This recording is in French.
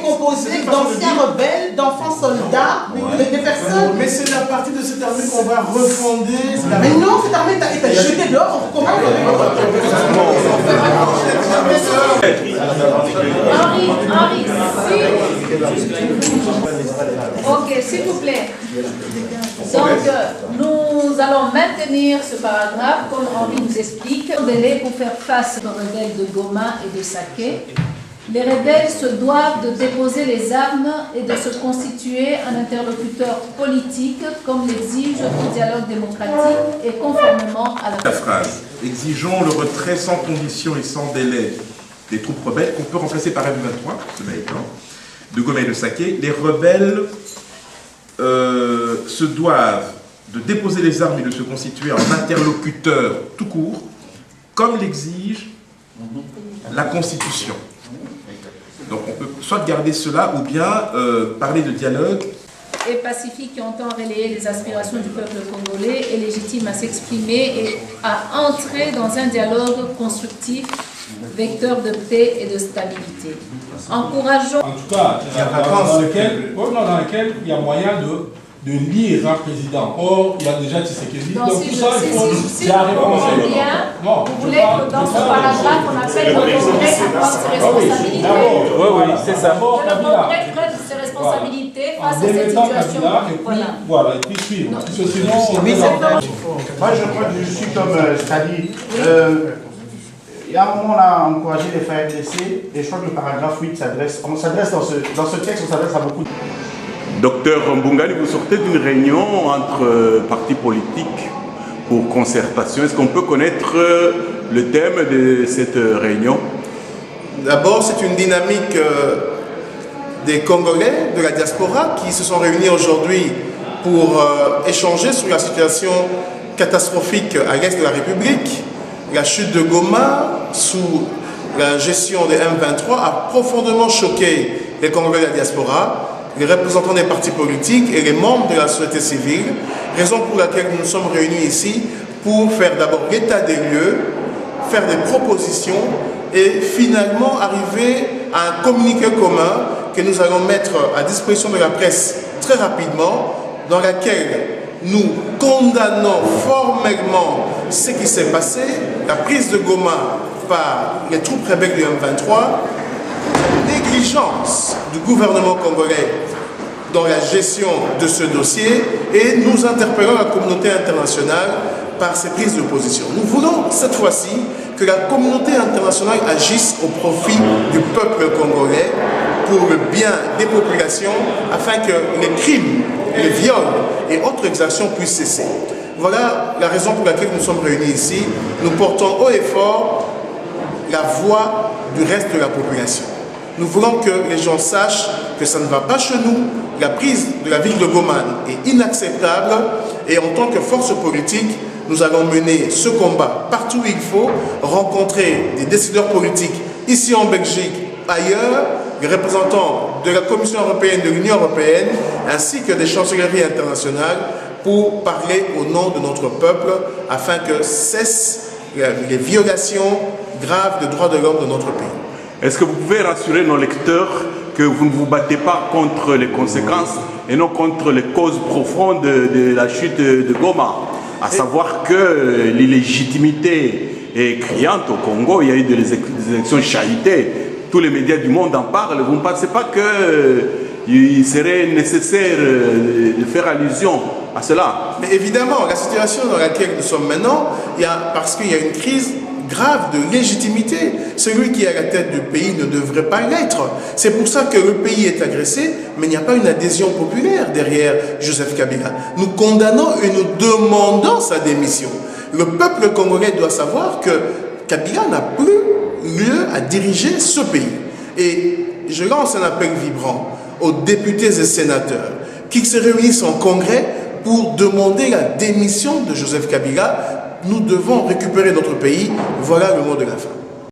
est composée d'anciens rebelles, d'enfants soldats, des personnes. Mais c'est la partie de cette armée qu'on va refonder. Mais non, cette armée est jetée dehors. Comment Henri, ok, s'il vous plaît. Donc, nous allons maintenir ce paragraphe, comme Henri nous explique. Délai pour faire face aux rebelles de Goma et de Saké. Les rebelles se doivent de déposer les armes et de se constituer un interlocuteur politique, comme l'exige le dialogue démocratique et conformément à la phrase. Exigeons le retrait sans condition et sans délai des troupes rebelles, qu'on peut remplacer par M23, de Goma et de Saké. Les rebelles se doivent de déposer les armes et de se constituer en interlocuteur tout court, comme l'exige la Constitution. Donc on peut soit garder cela ou bien parler de dialogue. Et pacifique qui entend relayer les aspirations du peuple congolais est légitime à s'exprimer et à entrer dans un dialogue constructif, vecteur de paix et de stabilité. Encourageons... En tout cas, dans lequel il y a moyen de lire un président. Or, il y a déjà Tshisekedi. Donc, tout ça, il faut... Si vous comprenez bien, vous voulez que dans ce paragraphe, on appelle le Congrès à prendre ses responsabilités. Oui, c'est ça. Que le Congrès prenne ses responsabilités face à cette situation. Voilà, et puis suivre. Parce que sinon... Moi, je crois que je suis comme Stadi. Il y a un moment, on a encouragé les FARDC, et je crois que le paragraphe 8 s'adresse, dans ce texte, on s'adresse à beaucoup de... Docteur Mbungani, vous sortez d'une réunion entre partis politiques pour concertation. Est-ce qu'on peut connaître le thème de cette réunion? D'abord, c'est une dynamique des Congolais de la diaspora qui se sont réunis aujourd'hui pour échanger sur la situation catastrophique à l'est de la République. La chute de Goma sous la gestion des M23 a profondément choqué les Congolais de la diaspora, les représentants des partis politiques et les membres de la société civile, raison pour laquelle nous nous sommes réunis ici pour faire d'abord l'état des lieux, faire des propositions et finalement arriver à un communiqué commun que nous allons mettre à disposition de la presse très rapidement, dans laquelle nous condamnons formellement ce qui s'est passé, la prise de Goma par les troupes rebelles du M23, négligence du gouvernement congolais dans la gestion de ce dossier et nous interpellons la communauté internationale par ces prises de position. Nous voulons cette fois-ci que la communauté internationale agisse au profit du peuple congolais pour le bien des populations afin que les crimes, les viols et autres exactions puissent cesser. Voilà la raison pour laquelle nous sommes réunis ici. Nous portons haut et fort la voix du reste de la population. Nous voulons que les gens sachent que ça ne va pas chez nous. La prise de la ville de Goma est inacceptable et en tant que force politique, nous allons mener ce combat partout où il faut, rencontrer des décideurs politiques ici en Belgique, ailleurs, les représentants de la Commission européenne, de l'Union européenne, ainsi que des chancelleries internationales pour parler au nom de notre peuple afin que cessent les violations graves des droits de l'homme de notre pays. Est-ce que vous pouvez rassurer nos lecteurs que vous ne vous battez pas contre les conséquences et non contre les causes profondes de la chute de Goma? À savoir que l'illégitimité est criante au Congo, il y a eu des élections chahutées, tous les médias du monde en parlent. Vous ne pensez pas qu'il serait nécessaire de faire allusion à cela? Mais évidemment, la situation dans laquelle nous sommes maintenant, parce qu'il y a une crise grave de légitimité. Celui qui est à la tête du pays ne devrait pas l'être. C'est pour ça que le pays est agressé, mais il n'y a pas une adhésion populaire derrière Joseph Kabila. Nous condamnons et nous demandons sa démission. Le peuple congolais doit savoir que Kabila n'a plus lieu à diriger ce pays. Et je lance un appel vibrant aux députés et sénateurs qui se réunissent en congrès pour demander la démission de Joseph Kabila. Nous devons récupérer notre pays. Voilà le mot de la fin.